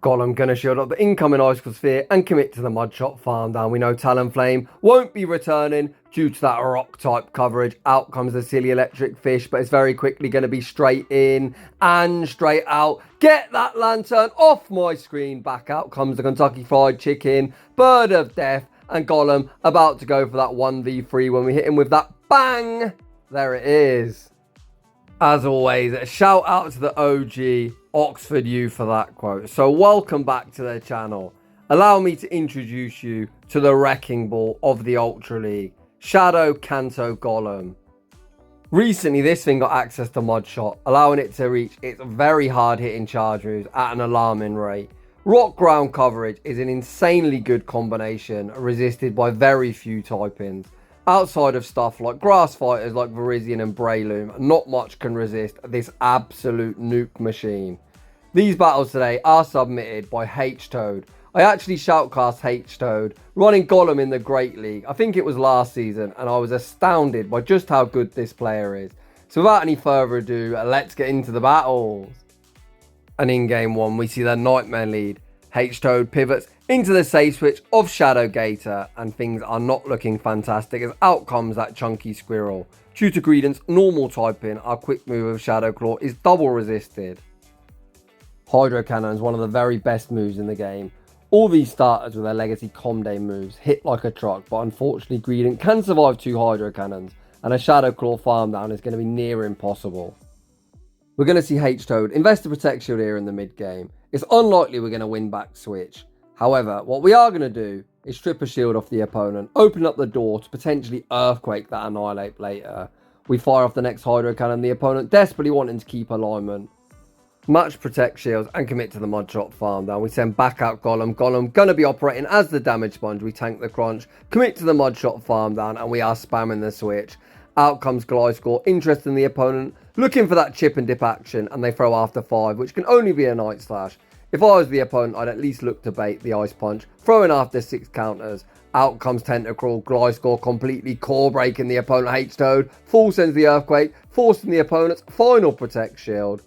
Golem gonna shield up the incoming Icicle Sphere and commit to the Mudshot farm down. We know Talonflame won't be returning due to that rock type coverage. Out comes the silly electric fish, but it's very quickly going to be straight in and straight out. Get that lantern off my screen. Back out comes the Kentucky Fried Chicken, Bird of Death, and Golem about to go for that 1v3 when we hit him with that bang. There it is. As always, a shout out to the OG Oxford U for that quote. So welcome back to the channel. Allow me to introduce you to the wrecking ball of the Ultra League, Shadow Kanto Golem. Recently, this thing got access to Mudshot, allowing it to reach its very hard hitting charge moves at an alarming rate. Rock ground coverage is an insanely good combination, resisted by very few typings. Outside of stuff like grass fighters like Virizion and Breloom, not much can resist this absolute nuke machine. These battles today are submitted by Htoad. I actually shoutcast Htoad, running Golem in the Great League. I think it was last season, and I was astounded by just how good this player is. So without any further ado, let's get into the battles. And in game one, we see the Nightmare lead. Htoad pivots into the safe switch of Shadowgator, and things are not looking fantastic as out comes that chunky squirrel. Due to Greedent's normal typing, our quick move of Shadow Claw is double resisted. Hydro Cannon is one of the very best moves in the game. All these starters with their legacy Comday moves hit like a truck, but unfortunately Greedent can survive 2 Hydro Cannons, and a Shadow Claw farm down is going to be near impossible. We're going to see Htoad invest a Protect Shield here in the mid game. It's unlikely we're going to win back switch. However, what we are going to do is strip a shield off the opponent, open up the door to potentially Earthquake that Annihilate later. We fire off the next Hydro Cannon, the opponent desperately wanting to keep alignment. Match Protect Shields and commit to the Mudshot farm down. We send back out Golem. Golem going to be operating as the damage sponge. We tank the crunch, commit to the Mudshot farm down, and we are spamming the switch. Out comes Gliscor, interested in the opponent, looking for that chip and dip action, and they throw after 5, which can only be a Night Slash. If I was the opponent, I'd at least look to bait the Ice Punch, throwing after 6 counters. Out comes Tentacruel, Gliscor completely core breaking the opponent Htoad, full sends the Earthquake, forcing the opponent's final Protect Shield.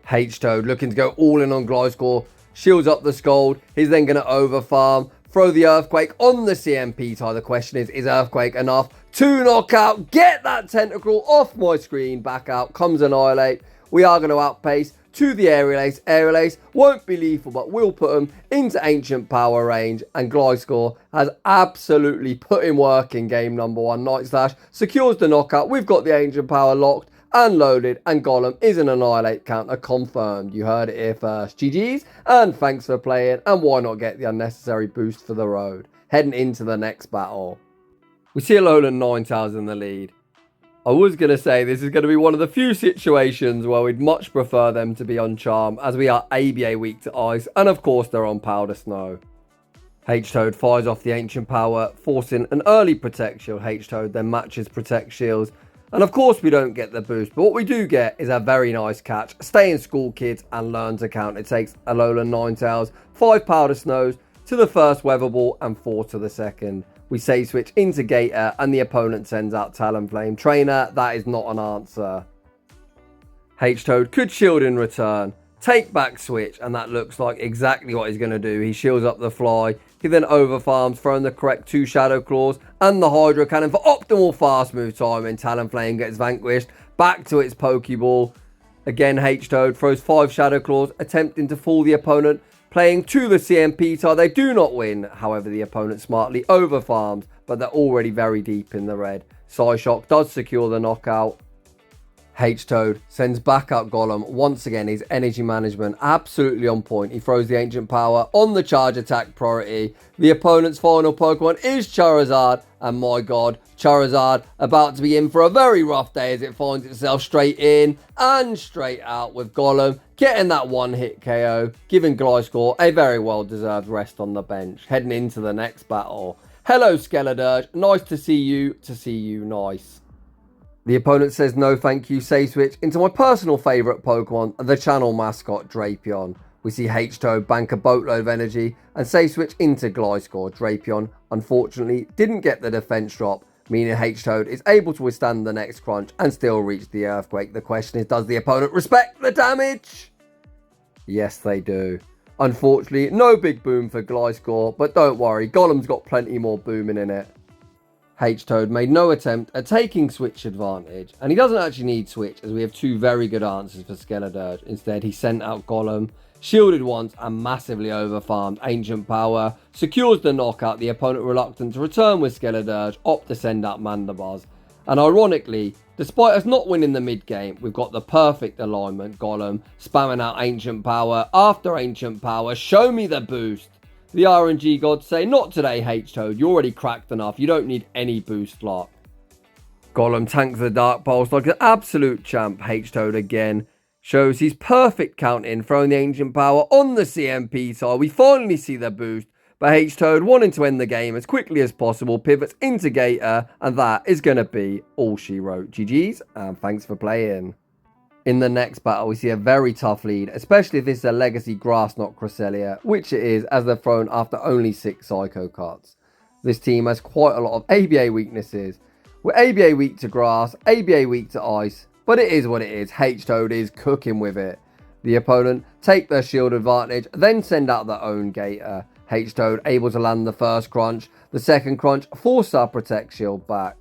Htoad looking to go all in on Gliscor, shields up the Scold, he's then going to overfarm, throw the Earthquake on the CMP tie. The question is Earthquake enough to knock out? Get that Tentacruel off my screen. Back out comes Annihilate. We are going to outpace to the Aerial Ace. Aerial Ace won't be lethal, but we'll put him into Ancient Power range, and Gliscor has absolutely put in work in game number 1. Night Slash secures the knockout. We've got the Ancient Power locked and loaded, and Golem is an Annihilate counter confirmed. You heard it here first. GG's, and thanks for playing, and why not get the unnecessary boost for the road. Heading into the next battle. We see Alolan Ninetales in the lead. I was going to say this is going to be one of the few situations where we'd much prefer them to be on Charm, as we are ABA weak to Ice, and of course they're on Powder Snow. Htoad fires off the Ancient Power, forcing an early Protect Shield. Htoad then matches Protect Shields, and of course we don't get the boost, but what we do get is a very nice catch. Stay in school, kids, and learn to count. It takes Alolan Ninetales 5 Powder Snows to the first Weather Ball and 4 to the second. We say switch into Gator, and the opponent sends out Talonflame. Trainer, that is not an answer. Htoad could shield in return, take back switch, and that looks like exactly what he's going to do. He shields up the fly. He then overfarms, throwing the correct 2 Shadow Claws and the Hydro Cannon for optimal fast move time, and Talonflame gets vanquished back to its Pokeball. Again, Htoad throws 5 Shadow Claws, attempting to fool the opponent, playing to the CMP tie. They do not win. However, the opponent smartly overfarms, but they're already very deep in the red. Psyshock does secure the knockout. Htoad sends back out Golem. Once again, his energy management absolutely on point. He throws the Ancient Power on the charge attack priority. The opponent's final Pokemon is Charizard, and my god, Charizard about to be in for a very rough day as it finds itself straight in and straight out, with Golem getting that 1-hit KO, giving Gliscor a very well-deserved rest on the bench. Heading into the next battle. Hello Skeldirge, nice to see you, nice. The opponent says no thank you, say switch into my personal favourite Pokemon, the channel mascot Drapion. We see Htoad bank a boatload of energy and say switch into Gliscor. Drapion unfortunately didn't get the defense drop, meaning Htoad is able to withstand the next crunch and still reach the Earthquake. The question is, does the opponent respect the damage? Yes, they do. Unfortunately, no big boom for Gliscor, but don't worry, Golem's got plenty more booming in it. Htoad made no attempt at taking switch advantage, and he doesn't actually need switch as we have two very good answers for Skeldirge. Instead, he sent out Golem, shielded once and massively overfarmed Ancient Power, secures the knockout, the opponent reluctant to return with Skeldirge, opt to send out Mandibuzz. And ironically, despite us not winning the mid game, we've got the perfect alignment. Golem spamming out Ancient Power after Ancient Power, show me the boost. The RNG gods say, not today, Htoad, you're already cracked enough, you don't need any boost luck. Golem tanks the Dark Pulse like an absolute champ. Htoad again shows his perfect count in, throwing the Ancient Power on the CMP side. We finally see the boost, but Htoad wanting to end the game as quickly as possible, pivots into Gator, and that is going to be all she wrote. GG's, and thanks for playing. In the next battle, we see a very tough lead, especially if this is a legacy grass, not Cresselia, which it is, as they're thrown after only 6 Psycho cards. This team has quite a lot of ABA weaknesses. We're ABA weak to grass, ABA weak to ice, but it is what it is. Htoad is cooking with it. The opponent take their shield advantage, then send out their own Gator. Htoad able to land the first crunch, the second crunch, force our Protect Shield back.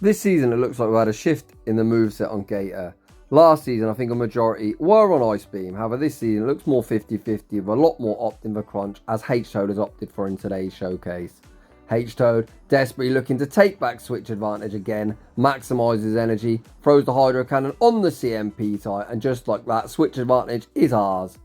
This season, it looks like we had a shift in the moveset on Gator. Last season, I think a majority were on Ice Beam. However, this season it looks more 50-50 with a lot more opting for Crunch, as Htoad has opted for in today's showcase. Htoad desperately looking to take back switch advantage again, maximises energy, throws the Hydro Cannon on the CMP type, and just like that, switch advantage is ours.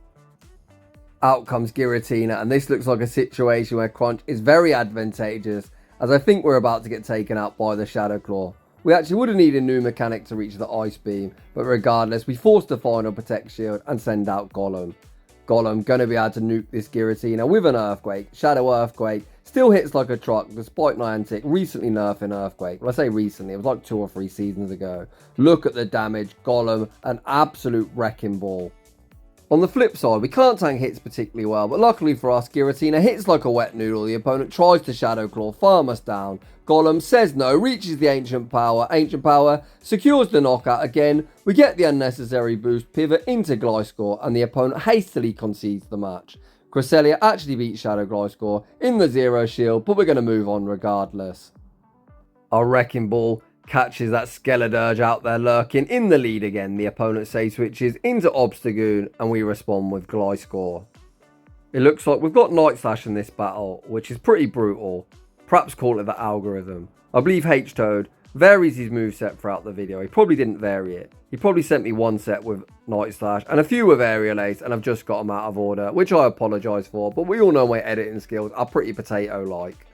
Out comes Giratina, and this looks like a situation where Crunch is very advantageous, as I think we're about to get taken out by the Shadow Claw. We actually would have needed a new mechanic to reach the Ice Beam, but regardless, we force the final Protect Shield and send out Golem. Golem going to be able to nuke this Giratina with an Earthquake. Shadow Earthquake still hits like a truck despite Niantic recently nerfing Earthquake. Well, I say recently, it was like 2 or 3 seasons ago. Look at the damage. Golem, an absolute wrecking ball. On the flip side, we can't tank hits particularly well, but luckily for us, Giratina hits like a wet noodle. The opponent tries to Shadow Claw, farm us down. Golem says no, reaches the Ancient Power. Ancient Power secures the knockout again. We get the unnecessary boost, pivot into Gliscor, and the opponent hastily concedes the match. Cresselia actually beats Shadow Gliscor in the 0 shield, but we're going to move on regardless. Our Wrecking Ball catches that Skeldirge out there lurking in the lead again. The opponent save switches into Obstagoon, and we respond with Gliscor. It looks like we've got Sandslash in this battle, which is pretty brutal. Perhaps call it the algorithm. I believe Htoad varies his moveset throughout the video. He probably didn't vary it. He probably sent me one set with Sandslash and a few with Aerial Ace, and I've just got them out of order, which I apologise for, but we all know my editing skills are pretty potato-like.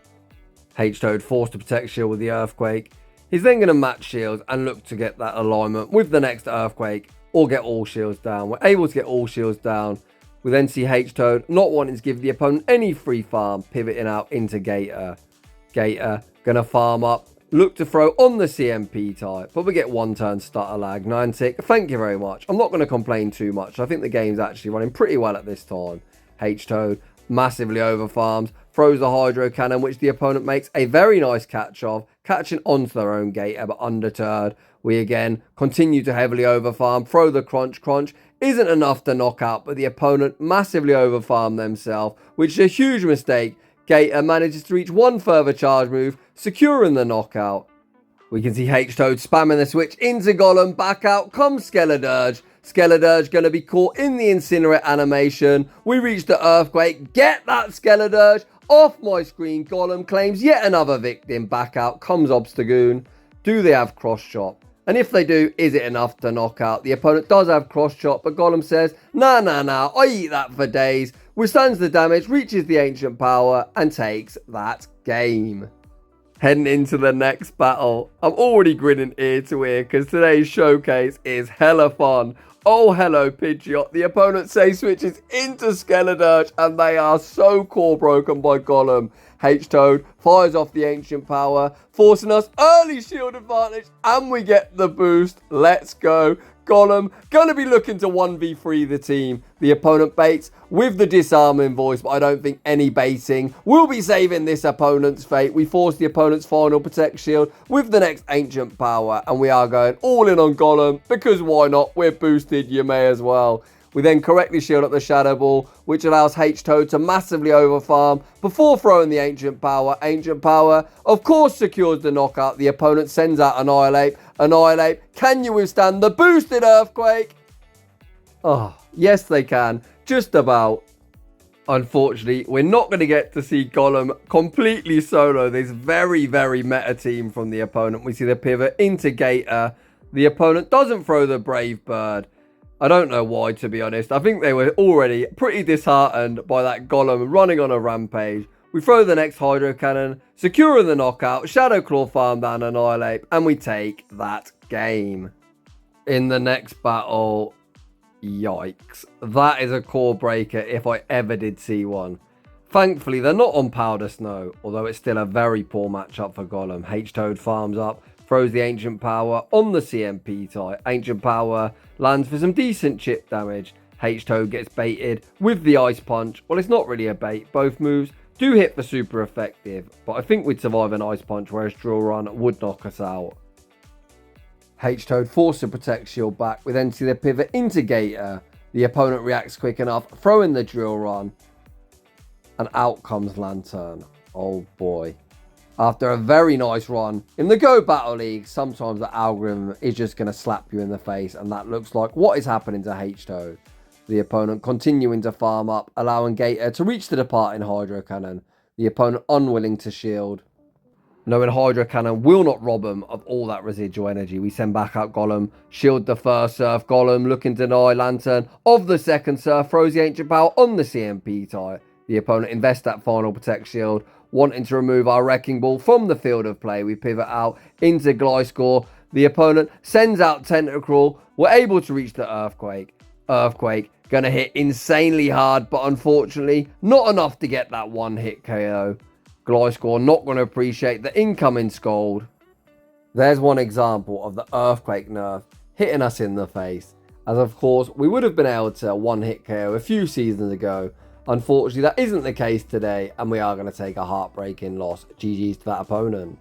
Htoad forced to Protect Shield with the Earthquake. He's then going to match shields and look to get that alignment with the next Earthquake or get all shields down. We're able to get all shields down. We then see Htoad not wanting to give the opponent any free farm, pivoting out into Gator. Gator going to farm up, look to throw on the CMP type, but we get one turn stutter lag. Niantic, thank you very much. I'm not going to complain too much. I think the game's actually running pretty well at this time. Htoad massively overfarms, throws the Hydro Cannon, which the opponent makes a very nice catch of, catching onto their own Gator, but undeterred. We again continue to heavily overfarm, throw the Crunch. Crunch isn't enough to knock out, but the opponent massively overfarm themselves, which is a huge mistake. Gator manages to reach one further charge move, securing the knockout. We can see Htoad spamming the switch into Golem, back out comes Skeldirge. Skeldirge going to be caught in the Incinerate animation. We reach the Earthquake, get that Skeldirge off my screen. Golem claims yet another victim, back out comes Obstagoon. Do they have Cross Chop? And if they do, is it enough to knock out? The opponent does have Cross Chop, but Golem says, nah, I eat that for days. Withstands the damage, reaches the Ancient Power, and takes that game. Heading into the next battle, I'm already grinning ear to ear because today's showcase is hella fun. Oh, hello, Pidgeot. The opponent safe switches into Skeldirge, and they are so core broken by Golem. Htoad fires off the Ancient Power, forcing us early shield advantage, and we get the boost. Let's go. Golem going to be looking to 1v3 the team. The opponent baits with the disarming voice, but I don't think any baiting will be saving this opponent's fate. We force the opponent's final Protect Shield with the next Ancient Power, and we are going all in on Golem because why not? We're boosted, you may as well. We then correctly shield up the Shadow Ball, which allows Htoad to massively overfarm before throwing the Ancient Power. Ancient Power, of course, secures the knockout. The opponent sends out Annihilate. Annihilate, can you withstand the boosted Earthquake? Oh, yes they can. Just about. Unfortunately, we're not going to get to see Golem completely solo this very, very meta team from the opponent. We see the pivot into Gator. The opponent doesn't throw the Brave Bird. I don't know why, to be honest. I think they were already pretty disheartened by that Golem running on a rampage. We throw the next Hydro Cannon, securing the knockout, Shadow Claw farm down, Annihilate, and we take that game. In the next battle, yikes. That is a core breaker if I ever did see one. Thankfully, they're not on Powder Snow, although it's still a very poor matchup for Golem. Htoad farms up, throws the Ancient Power on the CMP type. Ancient Power lands for some decent chip damage. Htoad gets baited with the Ice Punch. Well, it's not really a bait. Both moves do hit for super effective, but I think we'd survive an Ice Punch, whereas Drill Run would knock us out. Htoad forced to protect shield back. We then see the pivot into Gator. The opponent reacts quick enough, throwing the Drill Run. And out comes Lantern. Oh boy. After a very nice run in the Go Battle League, sometimes the algorithm is just going to slap you in the face, and that looks like what is happening to Htoad. The opponent continuing to farm up, allowing Gator to reach the departing Hydro Cannon. The opponent unwilling to shield. Knowing Hydro Cannon will not rob him of all that residual energy, we send back out Golem, shield the first Surf. Golem looking to deny Lantern of the second Surf, throws the Ancient Power on the CMP type. The opponent invests that final Protect Shield, wanting to remove our Wrecking Ball from the field of play. We pivot out into Gliscor. The opponent sends out Tentacruel. We're able to reach the Earthquake. Earthquake going to hit insanely hard, but unfortunately not enough to get that one hit KO. Gliscor not going to appreciate the incoming Scold. There's one example of the Earthquake nerf hitting us in the face, as of course we would have been able to one hit KO a few seasons ago. Unfortunately, that isn't the case today, and we are going to take a heartbreaking loss. GG's to that opponent.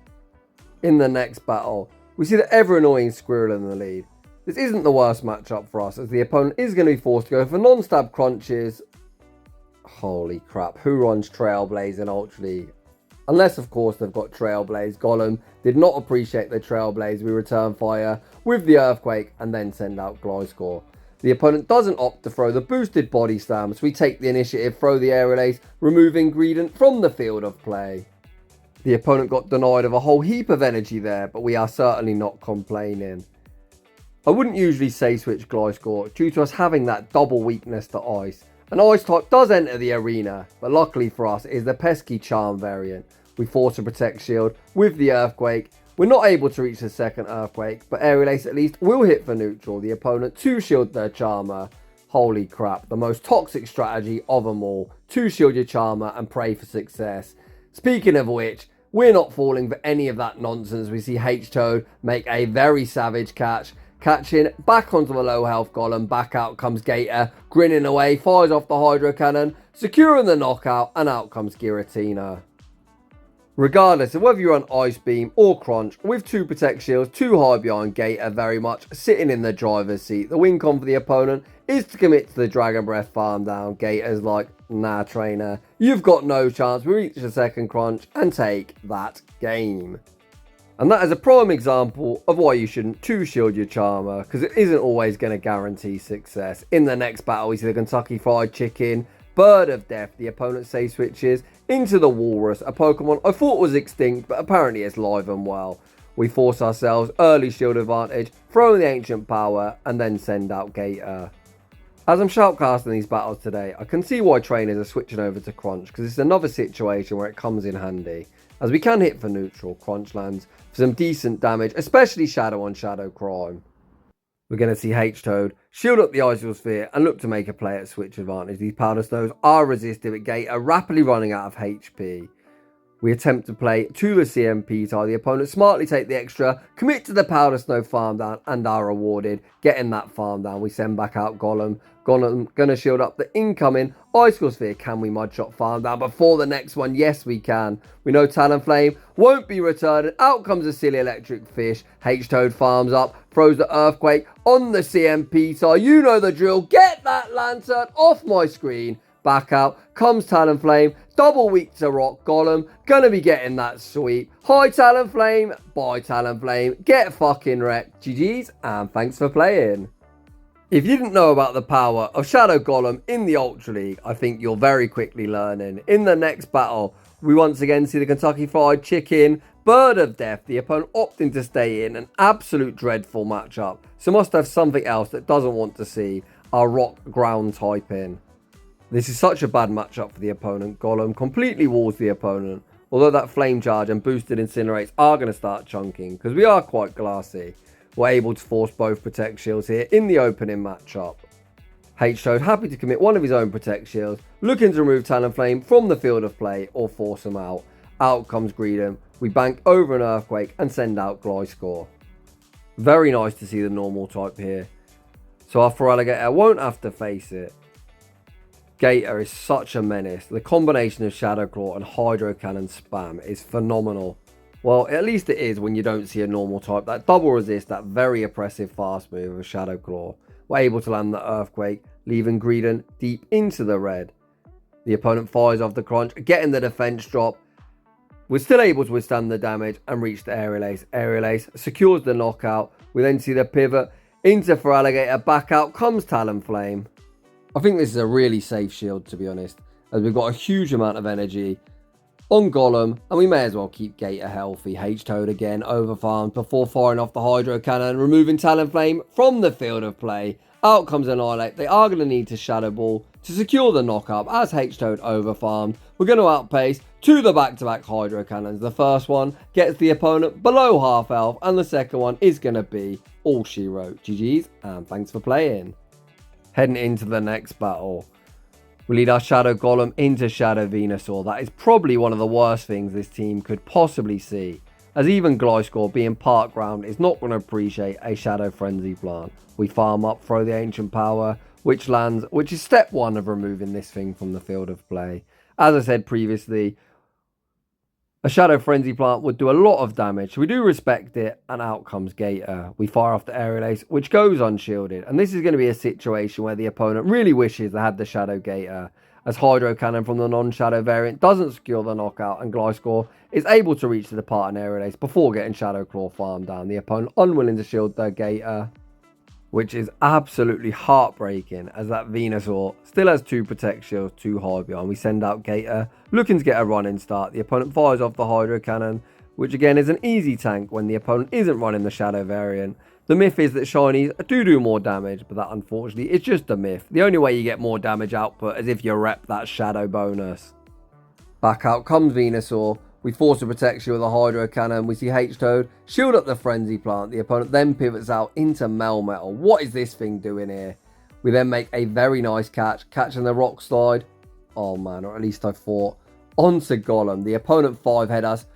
In the next battle, we see the ever-annoying Squirrel in the lead. This isn't the worst matchup for us, as the opponent is going to be forced to go for non-stab crunches. Holy crap, who runs Trailblaze in Ultra League? Unless, of course, they've got Trailblaze. Golem did not appreciate the Trailblaze. We return fire with the Earthquake and then send out Gliscor. The opponent doesn't opt to throw the boosted Body Slam, so we take the initiative, throw the Aerial Ace, removing Greedent from the field of play. The opponent got denied of a whole heap of energy there, but we are certainly not complaining. I wouldn't usually say switch Gliscor due to us having that double weakness to Ice. An Ice type does enter the arena, but luckily for us it is the pesky Charm variant. We force a Protect Shield with the Earthquake. We're not able to reach the second Earthquake, but Aerial Ace at least will hit for neutral. The opponent to shield their Charmer. Holy crap, the most toxic strategy of them all. To shield your Charmer and pray for success. Speaking of which, we're not falling for any of that nonsense. We see Htoad make a very savage catch. Catching back onto the low health Golem, back out comes Gator, grinning away, fires off the Hydro Cannon, securing the knockout, and out comes Giratina. Regardless of whether you're on Ice Beam or Crunch, with 2 Protect Shields, 2 high behind Gator very much sitting in the driver's seat, the win con for the opponent is to commit to the Dragon Breath farm down. Gator's like, nah trainer, you've got no chance. We reach the second Crunch and take that game. And that is a prime example of why you shouldn't 2-shield your Charmer, because it isn't always going to guarantee success. In the next battle, we see the Kentucky Fried Chicken, Bird of Death. The opponent safe switches into the Walrus, a Pokemon I thought was extinct, but apparently it's live and well. We force ourselves early shield advantage, throw the Ancient Power, and then send out Gator. As I'm shoutcasting these battles today, I can see why trainers are switching over to Crunch, because it's another situation where it comes in handy, as we can hit for neutral. Crunch lands for some decent damage, especially Shadow on Shadow Crime. We're going to see Htoad shield up the Icicle Sphere and look to make a play at switch advantage. These Powder Snows are resistive at Gator, rapidly running out of HP. We attempt to play to the CMP tile. The opponent smartly take the extra, commit to the Powder Snow farm down, and are rewarded getting that farm down. We send back out Golem. Golem gonna shield up the incoming Icicle Sphere. Can we Mudshot farm down before the next one? Yes, we can. We know Talonflame won't be returning. Out comes a silly electric fish. Htoad farms up, throws the Earthquake on the CMP tile. You know the drill. Get that Lantern off my screen. Back out comes Talonflame, double weak to rock. Golem gonna be getting that sweep. Hi Talonflame, bye Talonflame, get fucking wrecked. GG's and thanks for playing. If you didn't know about the power of Shadow Golem in the Ultra League, I think you're very quickly learning. In the next battle, we once again see the Kentucky Fried Chicken, Bird of Death, the opponent opting to stay in. An absolute dreadful matchup, so must have something else that doesn't want to see our rock ground type in. This is such a bad matchup for the opponent. Golem completely walls the opponent, although that Flame Charge and boosted Incinerates are going to start chunking because we are quite glassy. We're able to force both Protect Shields here in the opening matchup. Htoad happy to commit one of his own Protect Shields, looking to remove Talonflame from the field of play or force him out. Out comes Greedent. We bank over an Earthquake and send out Gliscor. Very nice to see the normal type here, so our Feraligatr won't have to face it. Gator is such a menace. The combination of Shadow Claw and Hydro Cannon spam is phenomenal. Well, at least it is when you don't see a normal type. That double resist, that very oppressive fast move of Shadow Claw. We're able to land the Earthquake, leaving Greedent deep into the red. The opponent fires off the crunch, getting the defense drop. We're still able to withstand the damage and reach the Aerial Ace. Aerial Ace secures the knockout. We then see the pivot into Feraligatr. Back out comes Talonflame. I think this is a really safe shield, to be honest, as we've got a huge amount of energy on Golem, and we may as well keep Gator healthy. Htoad again overfarmed before firing off the Hydro Cannon, removing Talonflame from the field of play. Out comes Annihilate. They are going to need to Shadow Ball to secure the knockup as Htoad overfarmed. We're going to outpace to the back-to-back Hydro Cannons. The first one gets the opponent below half health, and the second one is going to be all she wrote. GG's, and thanks for playing. Heading into the next battle, we lead our Shadow Golem into Shadow Venusaur. That is probably one of the worst things this team could possibly see, as even Gliscor, being park ground, is not going to appreciate a Shadow Frenzy plant. We farm up, throw the Ancient Power, which lands, which is step one of removing this thing from the field of play. As I said previously, a Shadow Frenzy plant would do a lot of damage, so we do respect it, and out comes Gator. We fire off the Aerial Ace, which goes unshielded, and this is going to be a situation where the opponent really wishes they had the Shadow Gator, as Hydro Cannon from the non-Shadow variant doesn't secure the knockout, and Gliscor is able to reach the departing Aerial Ace before getting Shadow Claw farmed down. The opponent unwilling to shield their Gator, which is absolutely heartbreaking, as that Venusaur still has 2 Protect Shields too high behind. We send out Gator, looking to get a running start. The opponent fires off the Hydro Cannon, which again is an easy tank when the opponent isn't running the Shadow variant. The myth is that Shinies do more damage, but that unfortunately is just a myth. The only way you get more damage output is if you rep that Shadow bonus. Back out comes Venusaur. We force a protection with a Hydro Cannon. We see Htoad shield up the Frenzy plant. The opponent then pivots out into Melmetal. What is this thing doing here? We then make a very nice catch, catching the Rock Slide. Oh man, or at least I thought. Onto Golem. The opponent 5-head us,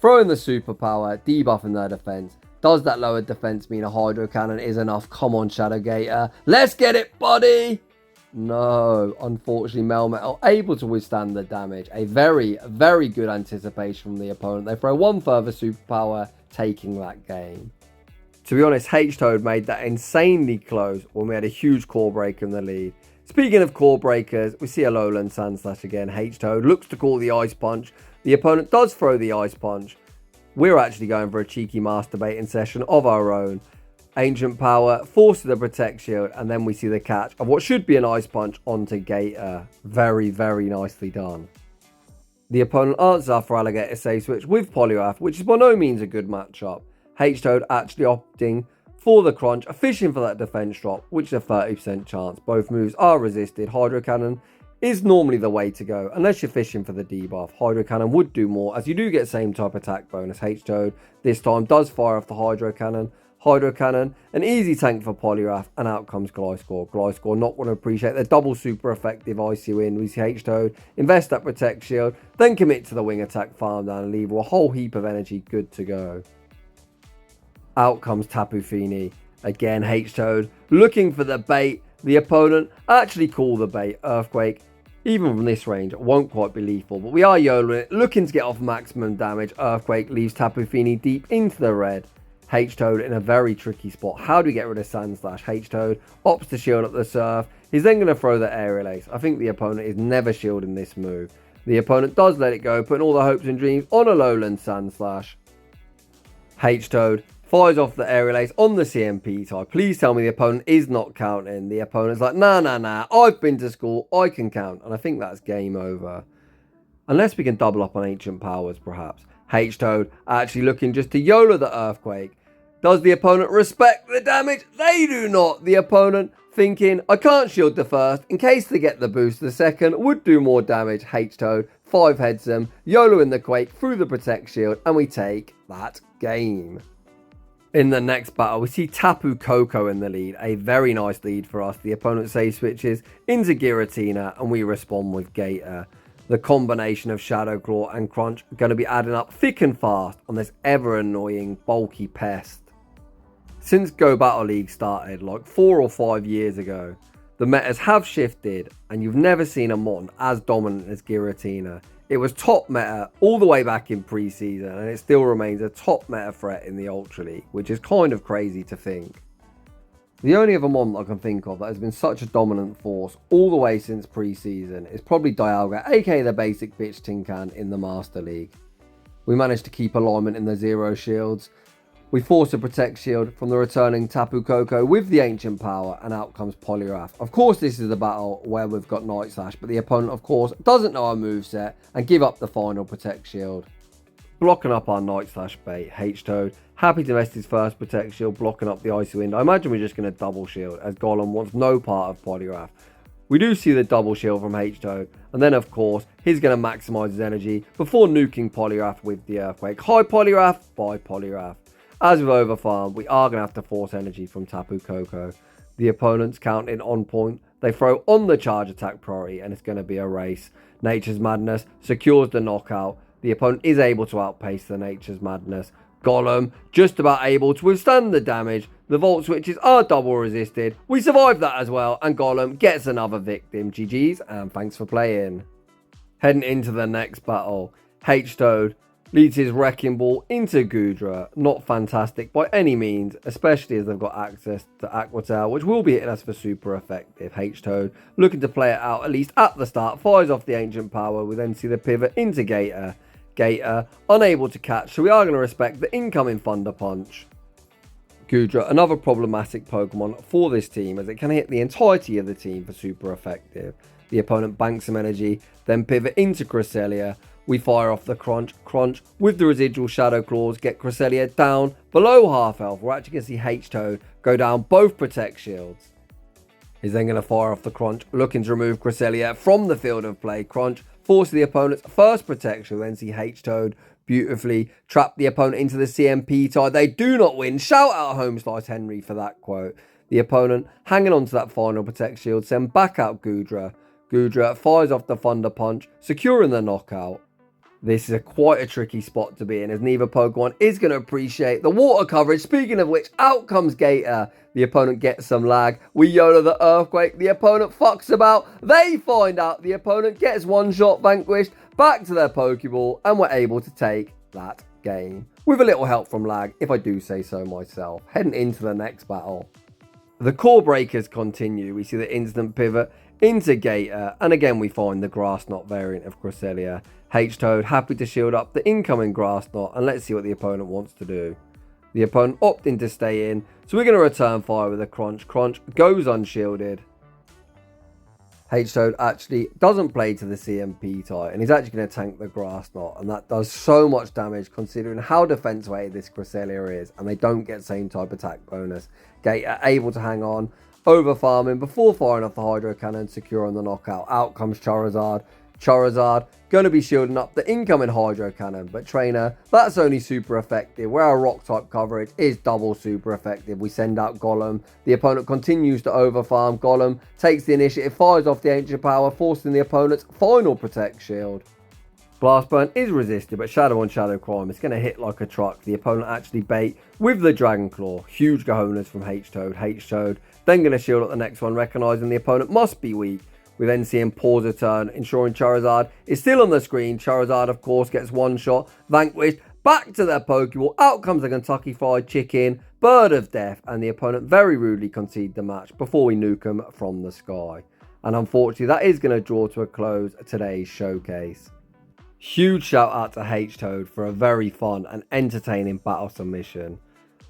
throwing the superpower, debuffing their defense. Does that lowered defense mean a Hydro Cannon is enough? Come on, Shadow Gator. Let's get it, buddy! No, unfortunately, Melmetal able to withstand the damage. A very, very good anticipation from the opponent. They throw one further superpower, taking that game. To be honest, Htoad made that insanely close when we had a huge core breaker in the lead. Speaking of core breakers, we see a lowland Sandslash again. Htoad looks to call the Ice Punch. The opponent does throw the Ice Punch. We're actually going for a cheeky masturbating session of our own. Ancient Power forces the Protect Shield, and then we see the catch of what should be an Ice Punch onto Gator. Very, very nicely done. The opponent answers our Feraligatr save switch with Poliwrath, which is by no means a good matchup. Htoad actually opting for the crunch, fishing for that defense drop, which is a 30% chance. Both moves are resisted. Hydro Cannon is normally the way to go, unless you're fishing for the debuff. Hydro Cannon would do more, as you do get same type attack bonus. Htoad this time does fire off the Hydro Cannon. Hydro Cannon, an easy tank for Poliwrath, and out comes Gliscor. Gliscor not going to appreciate the double super effective Icy Wind. We see Htoad invest that Protect Shield, then commit to the wing attack, farm down, and leave a whole heap of energy good to go. Out comes Tapu Fini. Again, Htoad looking for the bait. The opponent actually call the bait. Earthquake, even from this range, won't quite be lethal, but we are YOLOing it, looking to get off maximum damage. Earthquake leaves Tapu Fini deep into the red. Htoad in a very tricky spot. How do we get rid of Sandslash? Htoad opts to shield up the Surf. He's then going to throw the Aerial Ace. I think the opponent is never shielding this move. The opponent does let it go, putting all the hopes and dreams on a lowland Sandslash. Htoad fires off the Aerial Ace on the CMP type. Please tell me the opponent is not counting. The opponent's like, nah, I've been to school, I can count. And I think that's game over. Unless we can double up on Ancient Powers, perhaps. Htoad actually looking just to YOLO the Earthquake. Does the opponent respect the damage? They do not. The opponent thinking, I can't shield the first, in case they get the boost, the second would do more damage. Htoad 5 heads them, YOLO in the Quake through the Protect Shield, and we take that game. In the next battle, we see Tapu Koko in the lead. A very nice lead for us. The opponent save switches into Giratina, and we respond with Gator. The combination of Shadow Claw and Crunch are going to be adding up thick and fast on this ever annoying bulky pest. Since Go Battle League started like 4 or 5 years ago, the metas have shifted, and you've never seen a mon as dominant as Giratina. It was top meta all the way back in pre-season, and it still remains a top meta threat in the Ultra League, which is kind of crazy to think. The only other mon that I can think of that has been such a dominant force all the way since pre-season is probably Dialga, aka the basic bitch tin can in the Master League. We managed to keep alignment in the zero shields. We force a Protect Shield from the returning Tapu Koko with the Ancient Power, and out comes Poliwrath. Of course, this is a battle where we've got Night Slash, but the opponent, of course, doesn't know our moveset and give up the final Protect Shield. Blocking up our Night Slash bait, Htoad happy to invest his first Protect Shield, blocking up the Icy Wind. I imagine we're just going to double shield, as Golem wants no part of Poliwrath. We do see the double shield from Htoad, and then of course, he's going to maximise his energy before nuking Poliwrath with the Earthquake. Hi Poliwrath, bye Poliwrath. As with Overfarm, we are going to have to force energy from Tapu Koko. The opponent's counting on point. They throw on the charge attack priority, and it's going to be a race. Nature's Madness secures the knockout. The opponent is able to outpace the Nature's Madness. Golem just about able to withstand the damage. The Volt Switches are double resisted. We survive that as well, and Golem gets another victim. GG's, and thanks for playing. Heading into the next battle, Htoad leads his Wrecking Ball into Goodra. Not fantastic by any means, especially as they've got access to Aqua Tail, which will be hitting us for super effective. Htoad looking to play it out at least at the start, fires off the Ancient Power. We then see the pivot into Gator. Gator unable to catch, so we are going to respect the incoming Thunder Punch. Goodra, another problematic Pokemon for this team, as it can hit the entirety of the team for super effective. The opponent banks some energy, then pivot into Cresselia. We fire off the Crunch with the residual Shadow Claws, get Cresselia down below half health. We're actually going to see Htoad go down both Protect Shields. He's then going to fire off the Crunch, looking to remove Cresselia from the field of play. Crunch forces the opponent's first Protect Shield, then see Htoad beautifully trap the opponent into the CMP tie. They do not win. Shout out Home Slice Henry for that quote. The opponent hanging on to that final Protect Shield, send back out Goodra. Goodra fires off the Thunder Punch, securing the knockout. This is quite a tricky spot to be in, as neither Pokemon is going to appreciate the water coverage. Speaking of which, out comes Gator. The opponent gets some lag. We YOLO the Earthquake. The opponent fucks about. They find out. The opponent gets one shot vanquished. Back to their Pokeball, and we're able to take that game. With a little help from lag, if I do say so myself. Heading into the next battle. The core breakers continue. We see the instant pivot into Gator, and again we find the Grass Knot variant of Cresselia. Htoad happy to shield up the incoming Grass Knot, and let's see what the opponent wants to do. The opponent opting to stay in, so we're going to return fire with a Crunch. Crunch goes unshielded. Htoad actually doesn't play to the CMP tie, and he's actually going to tank the Grass Knot, and that does so much damage considering how defense weighted this Cresselia is, and they don't get same type attack bonus. Gator able to hang on, over farming before firing off the Hydro Cannon, securing the knockout. Out comes Charizard. Charizard, going to be shielding up the incoming Hydro Cannon, but Trainer, that's only super effective, where our Rock type coverage is double super effective. We send out Golem, the opponent continues to overfarm, Golem takes the initiative, fires off the Ancient Power, forcing the opponent's final Protect Shield. Blast Burn is resisted, but Shadow on Shadow Crime is going to hit like a truck. The opponent actually bait with the Dragon Claw. Huge cojones from Htoad, then going to shield up the next one, recognising the opponent must be weak. We then see him pause a turn, ensuring Charizard is still on the screen. Charizard, of course, gets one shot, vanquished, back to their Pokeball. Out comes the Kentucky Fried Chicken, Bird of Death, and the opponent very rudely concede the match before we nuke him from the sky. And unfortunately, that is going to draw to a close today's showcase. Huge shout out to Htoad for a very fun and entertaining battle submission.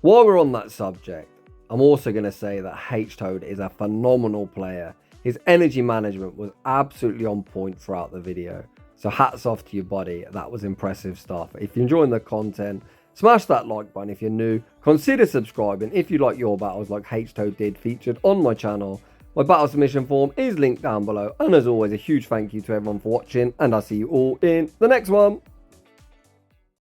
While we're on that subject, I'm also going to say that Htoad is a phenomenal player. His energy management was absolutely on point throughout the video. So hats off to you, buddy. That was impressive stuff. If you're enjoying the content, smash that like button. If you're new, consider subscribing if you like your battles like Htoad did featured on my channel. My battle submission form is linked down below. And as always, a huge thank you to everyone for watching. And I'll see you all in the next one.